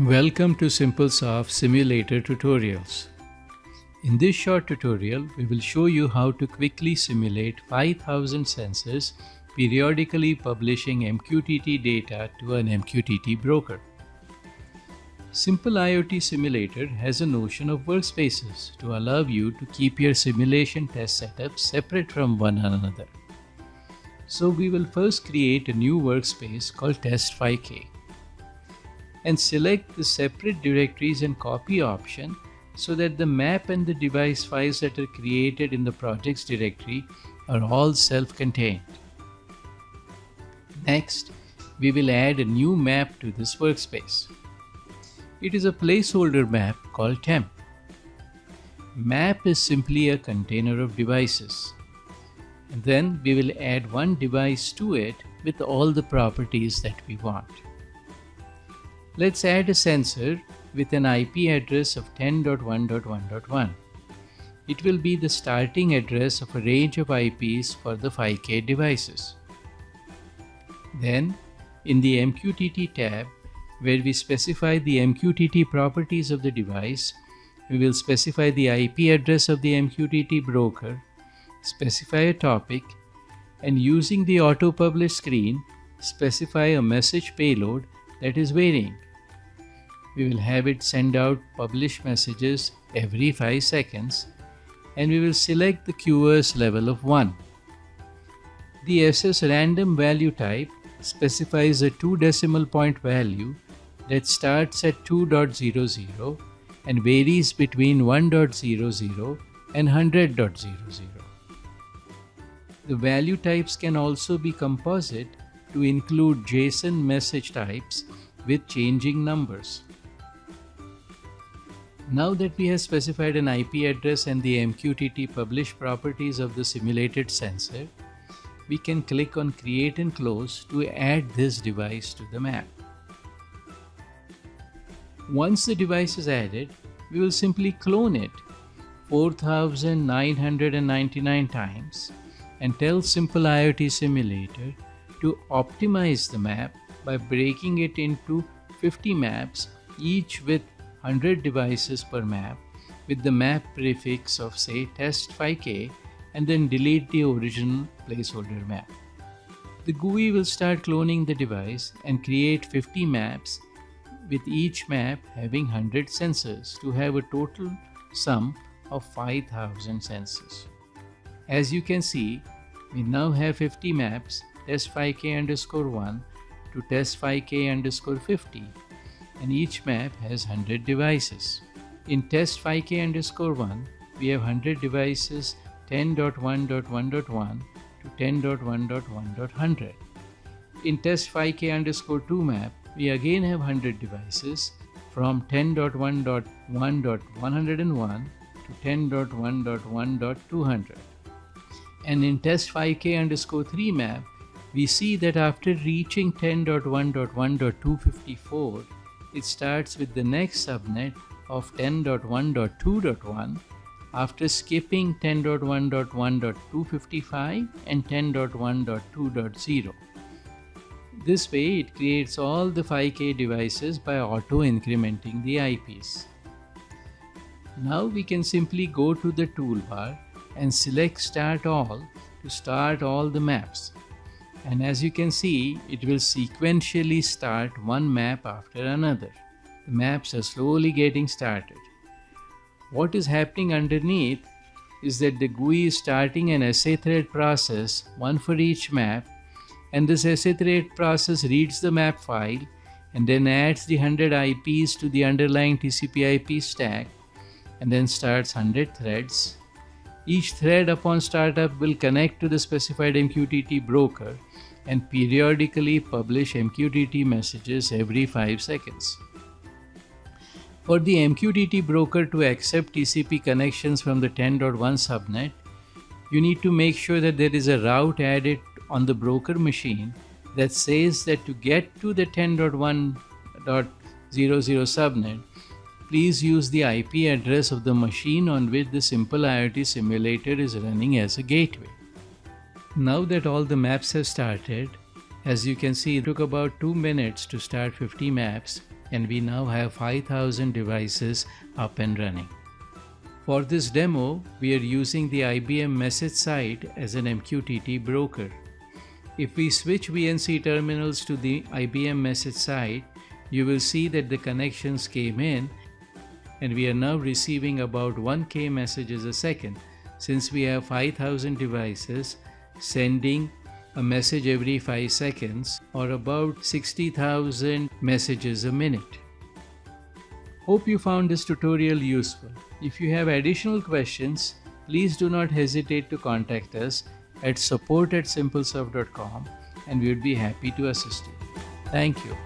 Welcome to SimpleIoTSimulator tutorials. In this short tutorial, we will show you how to quickly simulate 5000 sensors periodically publishing MQTT data to an MQTT broker. SimpleIoTSimulator has a notion of workspaces to allow you to keep your simulation test setups separate from one another. So we will first create a new workspace called test5k. And select the separate directories and copy option so that the map and the device files that are created in the projects directory are all self-contained. Next, we will add a new map to this workspace. It is a placeholder map called temp. Map is simply a container of devices. And then we will add one device to it with all the properties that we want. Let's add a sensor with an IP address of 10.1.1.1. It will be the starting address of a range of IPs for the 5K devices. Then, in the MQTT tab, where we specify the MQTT properties of the device, we will specify the IP address of the MQTT broker, specify a topic, and using the auto-publish screen, specify a message payload that is varying. We will have it send out publish messages every 5 seconds, and we will select the QoS level of 1. The SS random value type specifies a 2 decimal point value that starts at 2.00 and varies between 1.00 and 100.00. The value types can also be composite to include JSON message types with changing numbers. Now that we have specified an IP address and the MQTT publish properties of the simulated sensor, we can click on Create and Close to add this device to the map. Once the device is added, we will simply clone it 4,999 times and tell SimpleIoTSimulator to optimize the map by breaking it into 50 maps, each with 100 devices per map, with the map prefix of say test5k, and then delete the original placeholder map. The GUI will start cloning the device and create 50 maps, with each map having 100 sensors to have a total sum of 5000 sensors. As you can see, we now have 50 maps test5k_1 to test5k_50, and each map has 100 devices. In test5k_1, we have 100 devices 10.1.1.1 to 10.1.1.100. In test5k_2 map, we again have 100 devices from 10.1.1.101 to 10.1.1.200. And in test5k_3 map, we see that after reaching 10.1.1.254, it starts with the next subnet of 10.1.2.1 after skipping 10.1.1.255 and 10.1.2.0. This way, it creates all the 5K devices by auto-incrementing the IPs. Now we can simply go to the toolbar and select Start All to start all the maps. And as you can see, it will sequentially start one map after another. The maps are slowly getting started. What is happening underneath is that the GUI is starting an SA thread process, one for each map, and this SA thread process reads the map file and then adds the 100 IPs to the underlying TCP/IP stack and then starts 100 threads. Each thread upon startup will connect to the specified MQTT broker and periodically publish MQTT messages every 5 seconds. For the MQTT broker to accept TCP connections from the 10.1 subnet, you need to make sure that there is a route added on the broker machine that says that to get to the 10.1.00 subnet, please use the IP address of the machine on which the SimpleIoTSimulator is running as a gateway. Now that all the maps have started, as you can see, it took about 2 minutes to start 50 maps, and we now have 5,000 devices up and running. For this demo, we are using the IBM message site as an MQTT broker. If we switch VNC terminals to the IBM message site, you will see that the connections came in, and we are now receiving about 1K messages a second, since we have 5,000 devices sending a message every 5 seconds, or about 60,000 messages a minute. Hope you found this tutorial useful. If you have additional questions, please do not hesitate to contact us at support@simplesoft.com, and we would be happy to assist you. Thank you.